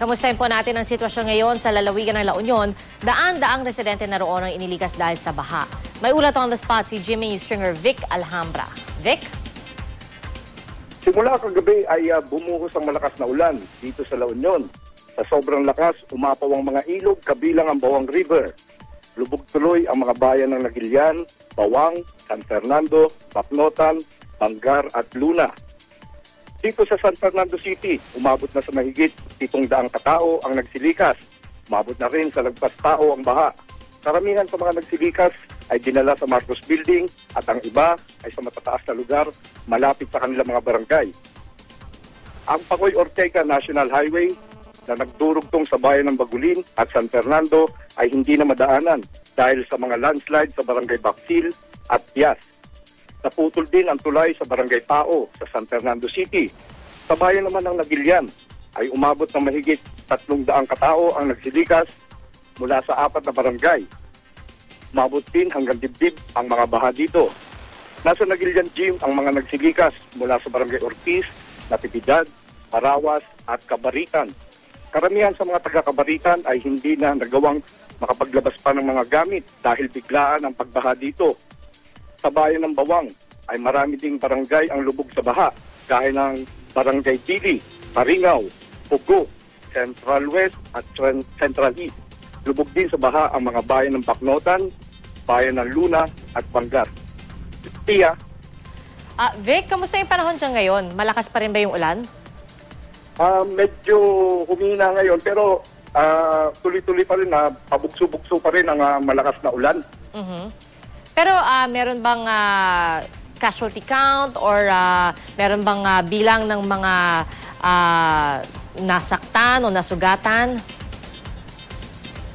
Kamustahin po natin ang sitwasyon ngayon sa lalawigan ng La Union. Daan-daang residente na roon ang inilikas dahil sa baha. May ulat on the spot si GMA Stringer Vic Alhambra. Vic? Simula kagabi ay bumuhos ang malakas na ulan dito sa La Union. Sa sobrang lakas, umapaw ang mga ilog kabilang ang Bawang River. Lubog tuloy ang mga bayan ng Nagilian, Bawang, San Fernando, Bacnotan, Bangar at Luna. Dito sa San Fernando City, umabot na sa mahigit 700 katao ang nagsilikas. Umabot na rin sa lagpas tao ang baha. Karamihan sa mga nagsilikas ay dinala sa Marcos Building at ang iba ay sa matataas na lugar malapit sa kanilang mga barangay. Ang Pangoy Ortega National Highway na nagdurugtong sa bayan ng Bagulin at San Fernando ay hindi na madaanan dahil sa mga landslide sa barangay Bacsil at Pias. Naputol din ang tulay sa barangay Pao sa San Fernando City. Sa bayan naman ng Nagilian ay umabot ng mahigit 300 katao ang nagsilikas mula sa 4 na barangay. Umabot din hanggang dibdib ang mga baha dito. Nasa Nagilian Gym ang mga nagsilikas mula sa barangay Ortiz, Natividad, Parawas at Kabaritan. Karamihan sa mga taga-Kabaritan ay hindi na nagawang makapaglabas pa ng mga gamit dahil biglaan ang pagbaha dito. Sa bayan ng Bawang ay marami ding barangay ang lubog sa baha, gaya ng Barangay Dili, Paringaw, Pugo, Central West at Central East. Lubog din sa baha ang mga bayan ng Bacnotan, bayan ng Luna at Bangar. Tia. Vic, kamusta yung panahon dyan ngayon? Malakas pa rin ba yung ulan? Medyo humina ngayon pero tuloy-tuloy pa rin, pabukso-bukso pa rin ang malakas na ulan. Pero meron bang casualty count or meron bang bilang ng mga nasaktan o nasugatan?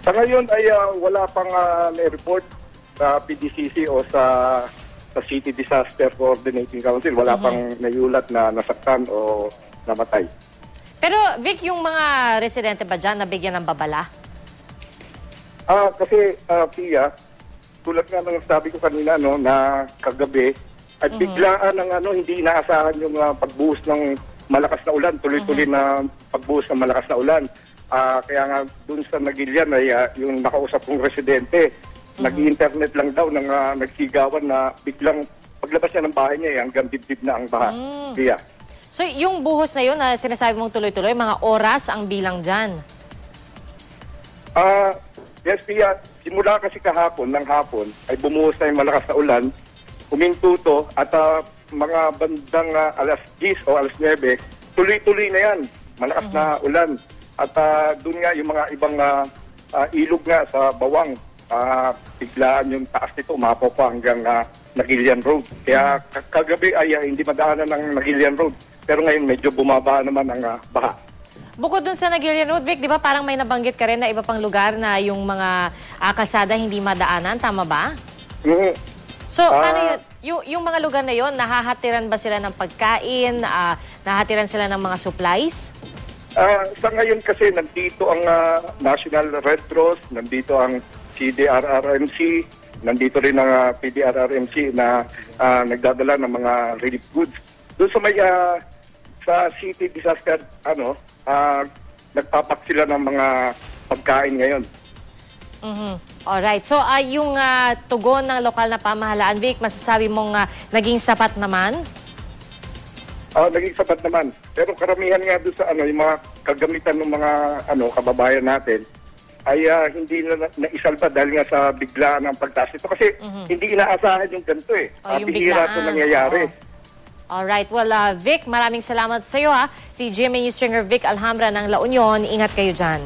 Sa ngayon ay wala pang report sa PDCC o sa City Disaster Coordinating Council. Wala pang nayulat na nasaktan o namatay. Pero Vic, yung mga residente ba dyan nabigyan ng babala? Kasi Pia, tulad nga ng sabi ko kanina na kagabi at biglaan ng hindi inaasahan yung pagbuhos ng malakas na ulan, tuloy-tuloy na pagbuhos ng malakas na ulan. Kaya nga dun sa Nagilian ay yung nakausap kong residente, nag-internet lang daw nang nagsigawan na biglang paglabas niya ng bahay niya hanggang dibdib na ang baha. Pia. So yung buhos na yun na sinasabi mong tuloy-tuloy, mga oras ang bilang dyan? Yes, Pia. Simula kasi kahapon, ng hapon, ay bumuhos na yung malakas na ulan, humintuto at mga bandang alas 10 o alas 9, tuloy-tuloy na yan, malakas na ulan. At doon nga yung mga ibang ilog nga sa Bawang, biglaan yung taas nito, umapaw pa hanggang Nagilian Road. Kaya kagabi ay hindi madaanan ng Nagilian Road, pero ngayon medyo bumaba naman ang baha. Bukod dun sa Nagilian Road, Vic, di ba parang may nabanggit ka rin na iba pang lugar na yung mga kalsada hindi madaanan, tama ba? So, ano yun? Yung mga lugar na yun, nahahatiran ba sila ng pagkain? Nahahatiran sila ng mga supplies? Sa ngayon kasi, nandito ang National Red Cross, nandito ang CDRRMC, nandito rin ang PDRRMC na nagdadala ng mga relief goods. Doon sa may sa City Disaster, nagpapak sila ng mga pagkain ngayon. Alright. So, yung tugon ng lokal na pamahalaan, Vic, masasabi mong naging sapat naman? Naging sapat naman. Pero karamihan nga doon sa yung mga kagamitan ng mga kababayan natin ay hindi na naisalba dahil nga sa biglaan ng pagtaas nito. Kasi hindi inaasahan yung ganito Yung bihira ito nangyayari. Alright. Well, Vic, maraming salamat sa iyo. Si GMA News Stringer Vic Alhambra ng La Union. Ingat kayo dyan.